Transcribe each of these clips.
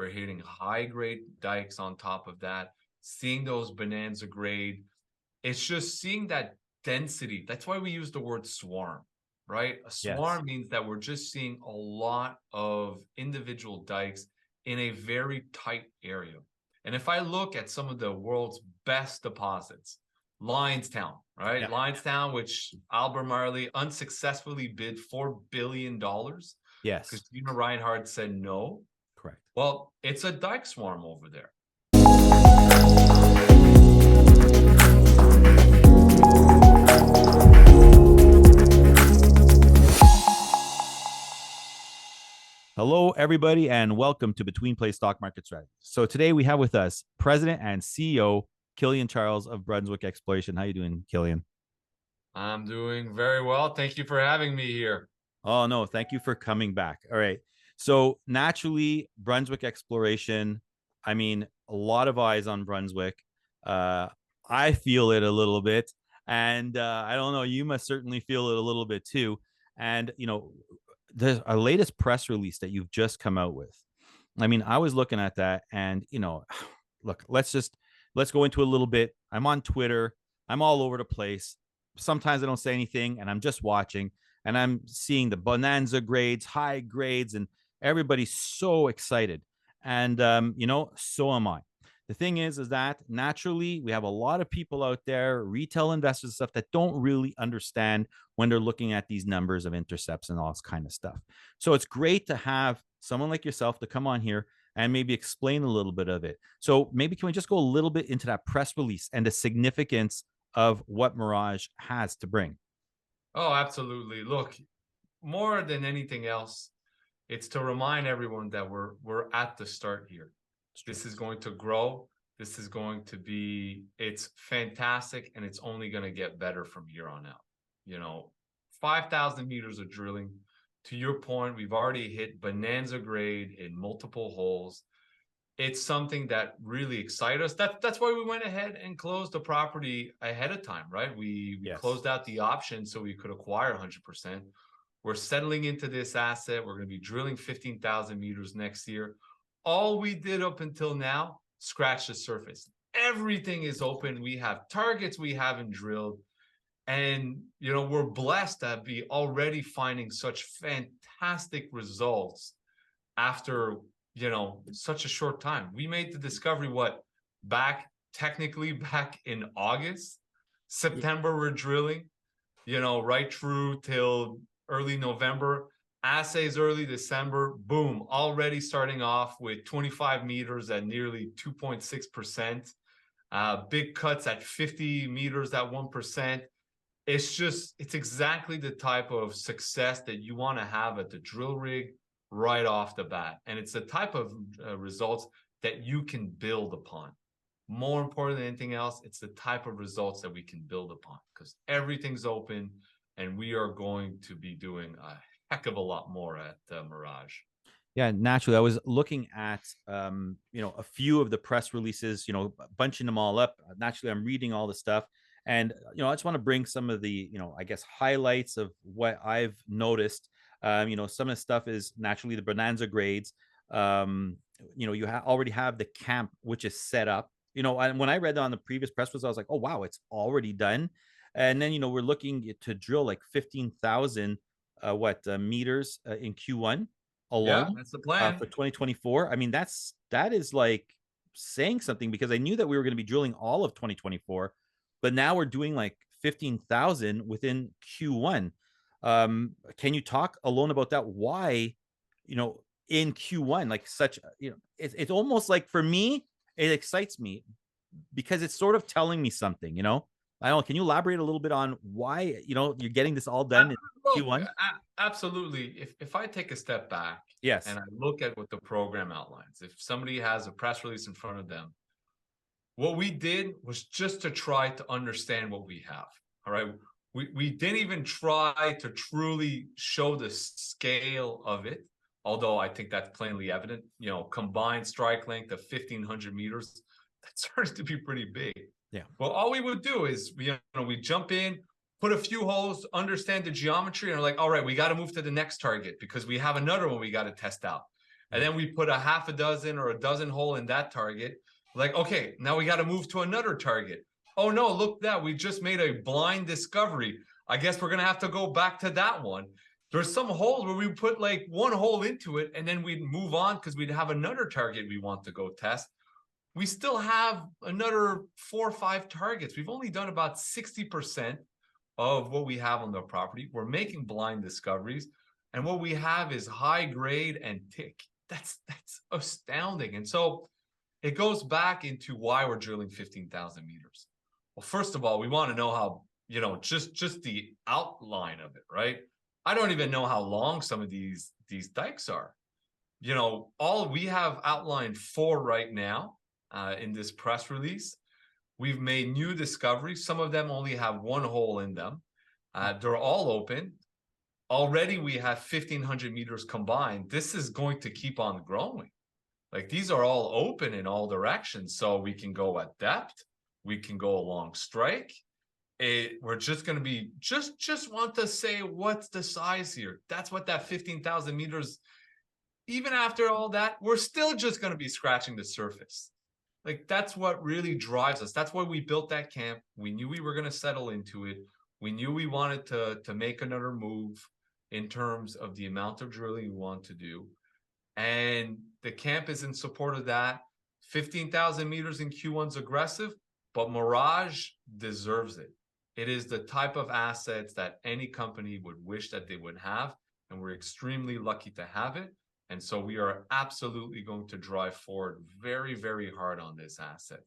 We're hitting high grade dikes on top of that, seeing those bonanza grade. It's just seeing that density. That's why we use the word swarm, right? A swarm means that we're just seeing a lot of individual dikes in a very tight area. And if I look at some of the world's best deposits, Liontown, right? Liontown, which Albert Marley unsuccessfully bid $4 billion because Gina Rinehart said no. Correct. Well, it's a dike swarm over there. Hello, everybody, and welcome to Betweenplays Stock Market Strategies. So today we have with us President and CEO Killian Charles of Brunswick Exploration. How you doing, Killian? I'm doing very well. Thank you for having me here. Oh, no, thank you for coming back. All right. So naturally, Brunswick Exploration, I mean, a lot of eyes on Brunswick. I feel it a little bit. And I don't know, you must certainly feel it a little bit too. And, you know, there's a latest press release that you've just come out with. I mean, I was looking at that and, you know, look, let's go into a little bit. I'm on Twitter. I'm all over the place. Sometimes I don't say anything and I'm just watching and I'm seeing the bonanza grades, high grades, and everybody's so excited. And, you know, so am I. The thing is that naturally we have a lot of people out there, retail investors and stuff that don't really understand when they're looking at these numbers of intercepts and all this kind of stuff. So it's great to have someone like yourself to come on here and maybe explain a little bit of it. So maybe can we just go a little bit into that press release and the significance of what Mirage has to bring? Oh, absolutely. Look, more than anything else, it's to remind everyone that we're at the start here. This is going to grow. This is going to be, it's fantastic, and it's only going to get better from here on out. You know, 5,000 meters of drilling. To your point, we've already hit bonanza grade in multiple holes. It's something that really excites us. That's why we went ahead and closed the property ahead of time, right? We closed out the option so we could acquire 100%. We're settling into this asset. We're going to be drilling 15,000 meters next year. All we did up until now, scratch the surface. Everything is open. We have targets we haven't drilled. And, you know, we're blessed to be already finding such fantastic results after, you know, such a short time. We made the discovery, technically back in August. September, we're drilling, you know, right through till early November. Assays early December, boom, already starting off with 25 meters at nearly 2.6%. Big cuts at 50 meters at 1%. It's exactly the type of success that you want to have at the drill rig right off the bat. And it's the type of results that you can build upon. More important than anything else, it's the type of results that we can build upon because everything's open and we are going to be doing a heck of a lot more at Mirage. Yeah, naturally. I was looking at, you know, a few of the press releases, you know, bunching them all up. Naturally, I'm reading all the stuff. And, you know, I just want to bring some of the, you know, I guess, highlights of what I've noticed. You know, some of the stuff is naturally the bonanza grades. You know, you already have the camp, which is set up. You know, and when I read on the previous press release, I was like, oh, wow, it's already done. And then, you know, we're looking to drill like 15,000 meters in Q1 alone. Yeah, that's the plan for 2024. I mean, that is like saying something because I knew that we were going to be drilling all of 2024, but now we're doing like 15,000 within Q1. Can you talk alone about that? Why, you know, in Q1, like such, you know, it's almost like for me, it excites me because it's sort of telling me something, you know. I don't know. Can you elaborate a little bit on why, you know, you're getting this all done in Q1? Absolutely. If I take a step back Yes, and I look at what the program outlines, if somebody has a press release in front of them, what we did was just to try to understand what we have. All right. We didn't even try to truly show the scale of it, although I think that's plainly evident. You know, combined strike length of 1,500 meters, that starts to be pretty big. Yeah. Well, all we would do is we jump in, put a few holes, understand the geometry, and are like, all right, we got to move to the next target because we have another one we got to test out. And then we put a half a dozen or a dozen hole in that target. Like, okay, now we got to move to another target. Oh no, look that, we just made a blind discovery. I guess we're going to have to go back to that one. There's some holes where we put like one hole into it and then we'd move on because we'd have another target we want to go test. We still have another 4 or 5 targets. We've only done about 60% of what we have on the property. We're making blind discoveries, and what we have is high grade and tick. That's astounding. And so it goes back into why we're drilling 15,000 meters. Well, first of all, we want to know how, just the outline of it, right? I don't even know how long some of these dikes are. All we have outlined 4 right now in this press release. We've made new discoveries. Some of them only have 1 hole in them. They're all open. Already we have 1,500 meters combined. This is going to keep on growing. Like, these are all open in all directions. So we can go at depth. We can go along strike. We're just going to be, just want to say, what's the size here? That's what that 15,000 meters, even after all that, we're still just going to be scratching the surface. Like, that's what really drives us. That's why we built that camp. We knew we were going to settle into it. We knew we wanted to make another move in terms of the amount of drilling we want to do. And the camp is in support of that. 15,000 meters in Q1's aggressive, but Mirage deserves it. It is the type of assets that any company would wish that they would have, and we're extremely lucky to have it. And so we are absolutely going to drive forward very, very hard on this asset.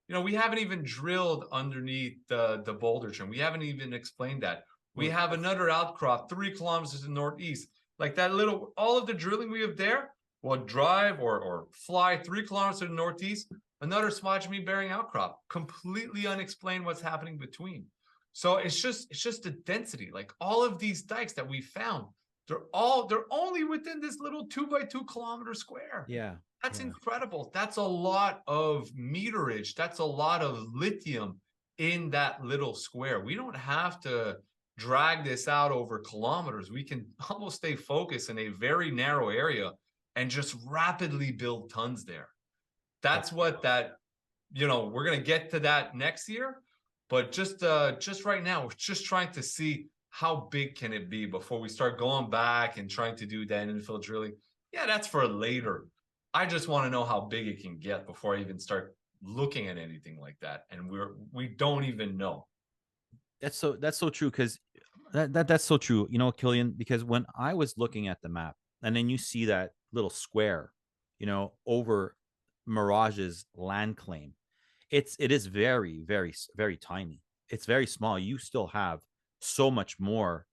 We haven't even drilled underneath the boulder trend. We haven't even explained that. We have another outcrop 3 kilometers to the northeast. Like that little, all of the drilling we have there will drive or fly 3 kilometers to the northeast, another spodumene-bearing outcrop, completely unexplained what's happening between. So it's just the density. Like, all of these dikes that we found, they're only within this little 2 by 2 kilometer square. Yeah. That's incredible. That's a lot of meterage. That's a lot of lithium in that little square. We don't have to drag this out over kilometers. We can almost stay focused in a very narrow area and just rapidly build tons there. That's what that, we're going to get to that next year. But just right now, we're just trying to see how big can it be before we start going back and trying to do that infill drilling. Yeah, that's for later. I just want to know how big it can get before I even start looking at anything like that. And we don't even know. That's so true, because that's so true. Killian, because when I was looking at the map, and then you see that little square, over Mirage's land claim, it is very, very, very tiny. It's very small. You still have so much more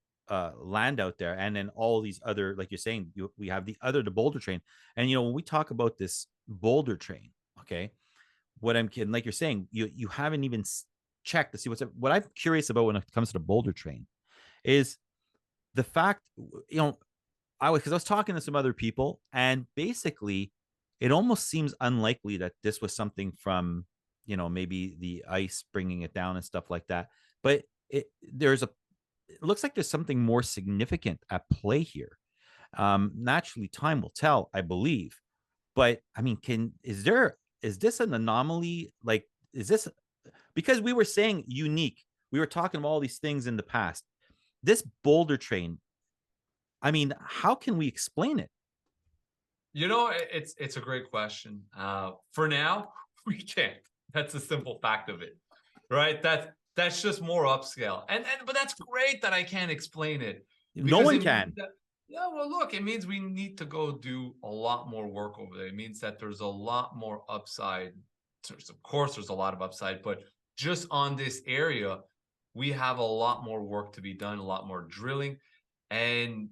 land out there, and then all these other, like you're saying, we have the boulder train. And when we talk about this boulder train, okay, what I'm kidding, like you're saying, you haven't even checked to see what I'm curious about when it comes to the boulder train is the fact, I was talking to some other people, and basically it almost seems unlikely that this was something from maybe the ice bringing it down and stuff like that, but it looks like there's something more significant at play here. Naturally, time will tell, I believe. But I mean, is this an anomaly? Like, is this, because we were saying unique? We were talking about all these things in the past. This boulder train, I mean, how can we explain it? It's a great question. For now, we can't. That's the simple fact of it, right? That's just more upscale, but that's great that I can't explain it. No one can. Yeah, well, look, it means we need to go do a lot more work over there. It means that there's a lot more upside. Of course, there's a lot of upside, but just on this area, we have a lot more work to be done, a lot more drilling, and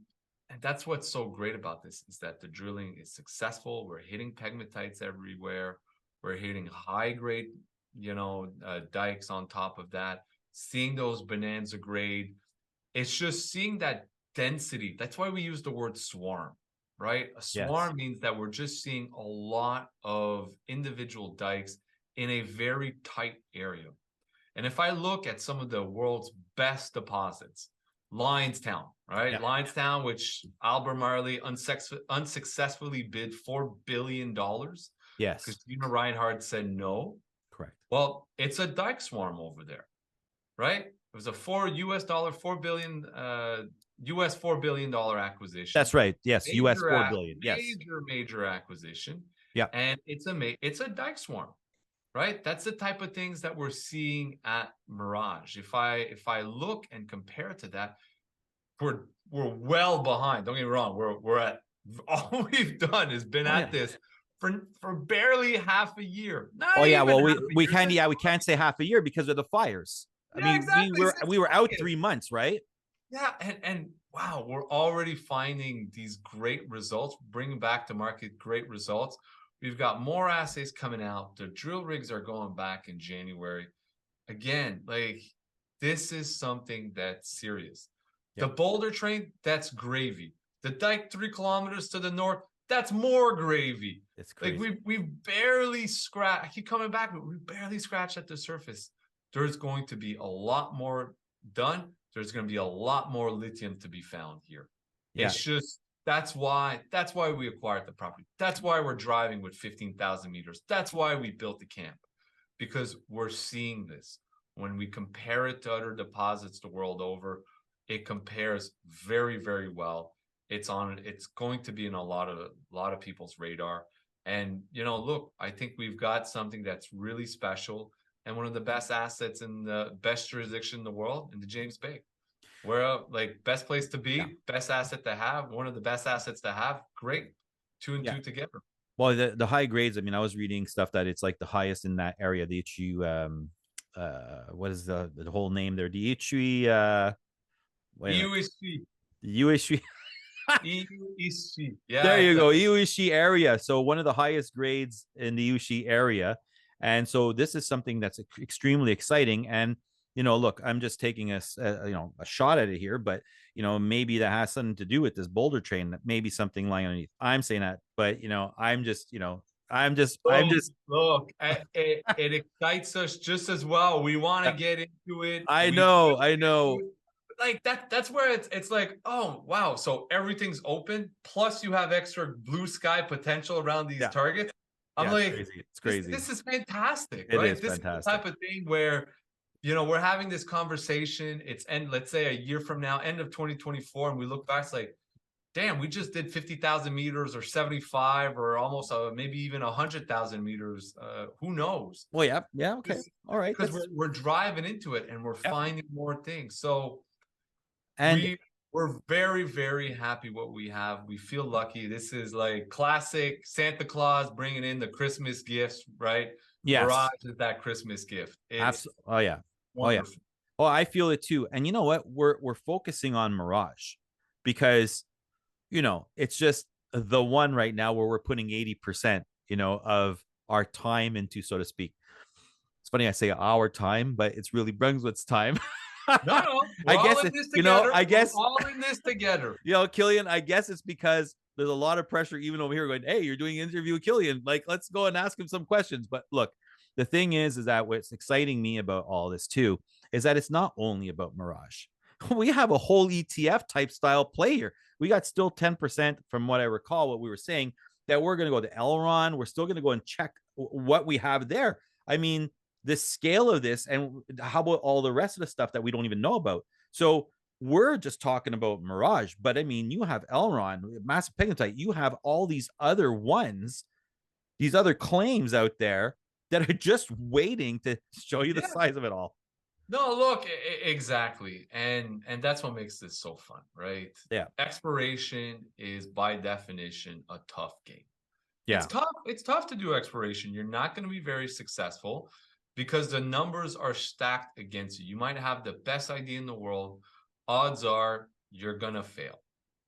that's what's so great about this, is that the drilling is successful. We're hitting pegmatites everywhere. We're hitting high grade, dikes on top of that, seeing those bonanza grade. It's just seeing that density. That's why we use the word swarm, right? A swarm means that we're just seeing a lot of individual dikes in a very tight area. And if I look at some of the world's best deposits, Liontown, right? Yeah. Liontown, which Albert Marley unsuccessfully bid $4 billion because Yes. Gina Rinehart said no. Correct. Well, it's a Dyke swarm over there, right? It was a $4 billion acquisition. That's right. Yes. US Major, 4 billion. Yes. major acquisition. Yeah. And it's a Dyke swarm, right? That's the type of things that we're seeing at Mirage. If I look and compare it to that, we're well behind. Don't get me wrong. We're at all we've done is been at this for barely half a year. Not Yeah. even Well, half a we year. can't say half a year because of the fires. I Yeah, mean, exactly. we were out 3 months, right? Yeah, and wow, we're already finding these great results, bringing back to market great results. We've got more assays coming out. The drill rigs are going back in January. Again, like this is something that's serious. The boulder train, that's gravy. The dike 3 kilometers to the north, that's more gravy. It's crazy. Like we've barely scratched. I keep coming back, but we barely scratched at the surface. There's going to be a lot more done. There's going to be a lot more lithium to be found here. Yeah. It's just that's why we acquired the property. That's why we're driving with 15,000 meters. That's why we built the camp, because we're seeing this. When we compare it to other deposits the world over, it compares very, very well. It's going to be in a lot of people's radar. And look, I think we've got something that's really special and one of the best assets in the best jurisdiction in the world, in the James Bay. Where like best place to be, best asset to have, one of the best assets to have. Great. Two and two together. Well, the high grades, I mean, I was reading stuff that it's like the highest in that area. The Ichi, what is the whole name there? The Ichi, USC. The USC. EUEC. Yeah, there you go. USC area. So one of the highest grades in the USC area. And so this is something that's extremely exciting. And, look, I'm just taking a shot at it here, but, maybe that has something to do with this boulder train, that maybe something lying underneath. I'm saying that, but, I'm just look, it excites us just as well. We want to get into it. I know. Like that's where it's like, oh wow, so everything's open, plus you have extra blue sky potential around these targets. I'm like, it's crazy. This is fantastic, right? This is the type of thing where we're having this conversation. Let's say a year from now, end of 2024, and we look back, it's like, damn, we just did 50,000 meters or 75 or almost maybe even 100,000 meters. Who knows? Well, yeah, okay, all right. Because we're driving into it and we're finding more things. So. And we're very, very happy what we have. We feel lucky. This is like classic Santa Claus bringing in the Christmas gifts, right? Yes. Mirage is that Christmas gift. Absolutely. Oh yeah. Wonderful. Oh yeah. Oh, I feel it too. And you know what? We're focusing on Mirage because it's just the one right now where we're putting 80%, of our time into, so to speak. It's funny I say our time, but it's really Brunswick's time. No, I guess I guess we're all in this together. Killian, I guess it's because there's a lot of pressure even over here going, hey, you're doing an interview with Killian. Like, let's go and ask him some questions. But look, the thing is that what's exciting me about all this too is that it's not only about Mirage. We have a whole ETF type style play here. We got still 10% from what I recall, what we were saying, that we're going to go to Elron. We're still going to go and check what we have there. I mean, the scale of this, and how about all the rest of the stuff that we don't even know about? So we're just talking about Mirage, but I mean, you have Elron, massive pegmatite, you have all these other ones, these other claims out there that are just waiting to show you the size of it all. No, look, exactly. And that's what makes this so fun, right? Yeah. Exploration is by definition a tough game. Yeah. It's tough to do exploration. You're not going to be very successful because the numbers are stacked against you. You might have the best idea in the world. Odds are you're going to fail.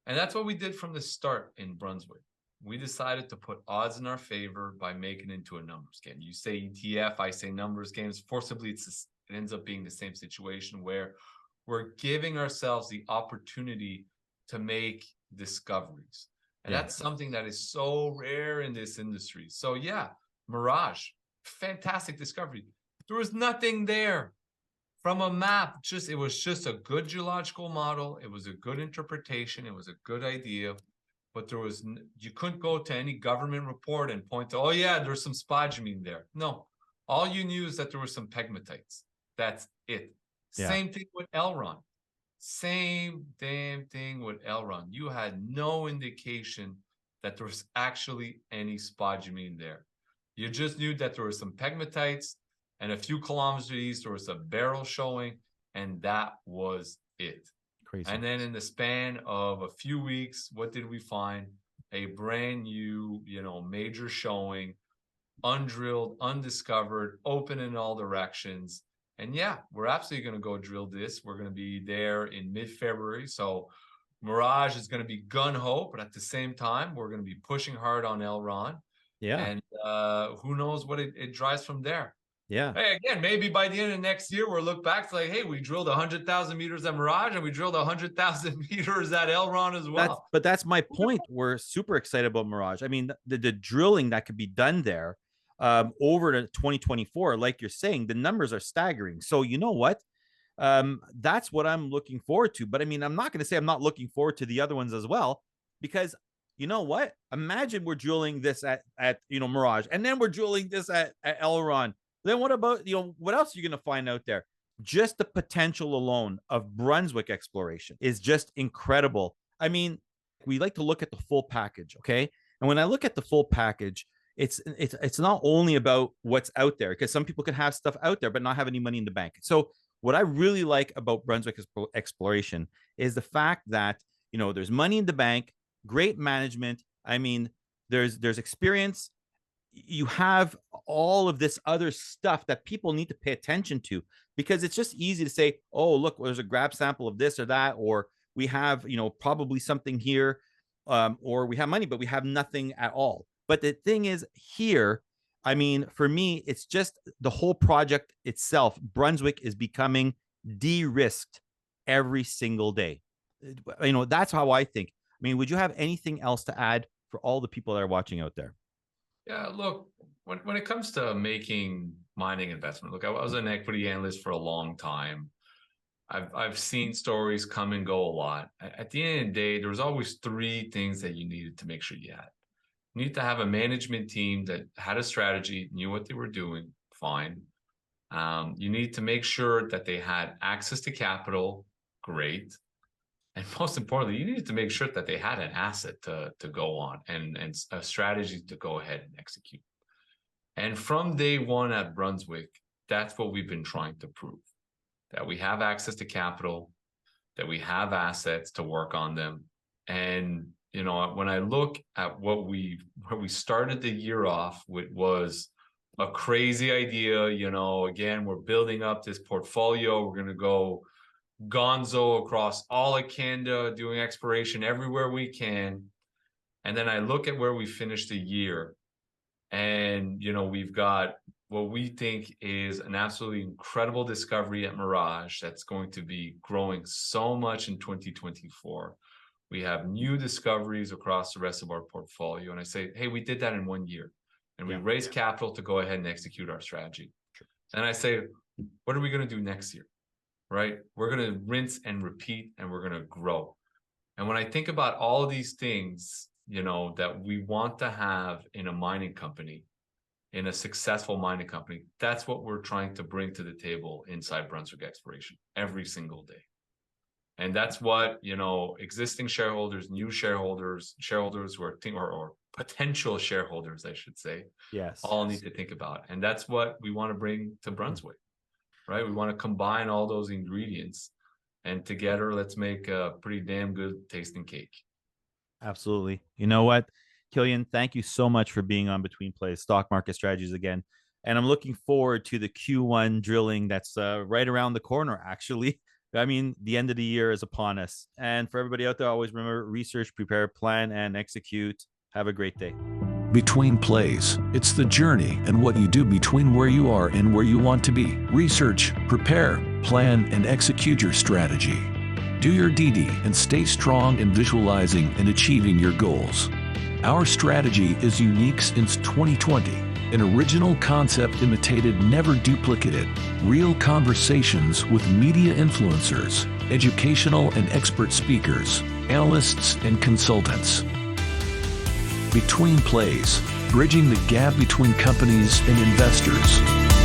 And that's what we did from the start in Brunswick. We decided to put odds in our favor by making it into a numbers game. You say ETF, I say numbers games. Forcibly, it ends up being the same situation where we're giving ourselves the opportunity to make discoveries. And that's something that is so rare in this industry. So yeah, Mirage, fantastic discovery. There was nothing there from a map, it was just a good geological model. It was a good interpretation. It was a good idea, but you couldn't go to any government report and point to, oh yeah, there's some spodumene there. No, all you knew is that there were some pegmatites. That's it. Yeah. Same thing with Elron. Same damn thing with Elron. You had no indication that there was actually any spodumene there. You just knew that there were some pegmatites, and a few kilometers east, there was a barrel showing, and that was it. Crazy. And then in the span of a few weeks, what did we find? A brand new, major showing, undrilled, undiscovered, open in all directions. And yeah, we're absolutely going to go drill this. We're going to be there in mid-February. So Mirage is going to be gun-ho, but at the same time, we're going to be pushing hard on Elron. Yeah. And who knows what it drives from there. Yeah. Hey, again, maybe by the end of next year, we'll look back to like, hey, we drilled 100,000 meters at Mirage and we drilled 100,000 meters at Elron as well. But that's my point. We're super excited about Mirage. I mean, the drilling that could be done there over to 2024, like you're saying, the numbers are staggering. So you know what? That's what I'm looking forward to. But I mean, I'm not going to say I'm not looking forward to the other ones as well, because you know what? Imagine we're drilling this at Mirage, and then we're drilling this at Elron. Then what about, what else are you going to find out there? Just the potential alone of Brunswick exploration is just incredible. I mean, we like to look at the full package, okay? And when I look at the full package, it's not only about what's out there, because some people can have stuff out there but not have any money in the bank. So what I really like about Brunswick exploration is the fact that, there's money in the bank, great management. I mean, there's experience. You have all of this other stuff that people need to pay attention to, because it's just easy to say, oh, look, there's a grab sample of this or that, or we have, probably something here, or we have money, but we have nothing at all. But the thing is here, I mean, for me, it's just the whole project itself. Brunswick is becoming de-risked every single day. That's how I think. I mean, would you have anything else to add for all the people that are watching out there? Yeah, look, when it comes to making mining investment, look, I was an equity analyst for a long time. I've seen stories come and go a lot. At the end of the day, there was always three things that you needed to make sure you had. You need to have a management team that had a strategy, knew what they were doing, fine. You need to make sure that they had access to capital, great. And most importantly, you needed to make sure that they had an asset to go on and a strategy to go ahead and execute. And from day one at Brunswick, that's what we've been trying to prove, that we have access to capital, that we have assets to work on them. And, when I look at where we started the year off, it was a crazy idea. Again, we're building up this portfolio. We're going to go gonzo across all of Canada, doing exploration everywhere we can. And then I look at where we finished the year, and we've got what we think is an absolutely incredible discovery at Mirage that's going to be growing so much in 2024. We have new discoveries across the rest of our portfolio, and I say, hey, we did that in 1 year, and we raised capital to go ahead and execute our strategy. And I say, what are we going to do next year? Right? We're going to rinse and repeat, and we're going to grow. And when I think about all of these things, that we want to have in a mining company, in a successful mining company, that's what we're trying to bring to the table inside Brunswick Exploration every single day. And that's what, existing shareholders, new shareholders who are or potential shareholders, I should say, all need to think about. And that's what we want to bring to Brunswick. Right? We want to combine all those ingredients, and together, let's make a pretty damn good tasting cake. Absolutely. You know what, Killian, thank you so much for being on Betweenplays Stock Market Strategies again. And I'm looking forward to the Q1 drilling that's right around the corner, actually. I mean, the end of the year is upon us. And for everybody out there, always remember, research, prepare, plan, and execute. Have a great day. Betweenplays. It's the journey and what you do between where you are and where you want to be. Research, prepare, plan, and execute your strategy. Do your DD and stay strong in visualizing and achieving your goals. Our strategy is unique since 2020. An original concept imitated, never duplicated. Real conversations with media influencers, educational and expert speakers, analysts and consultants. Between Plays, bridging the gap between companies and investors.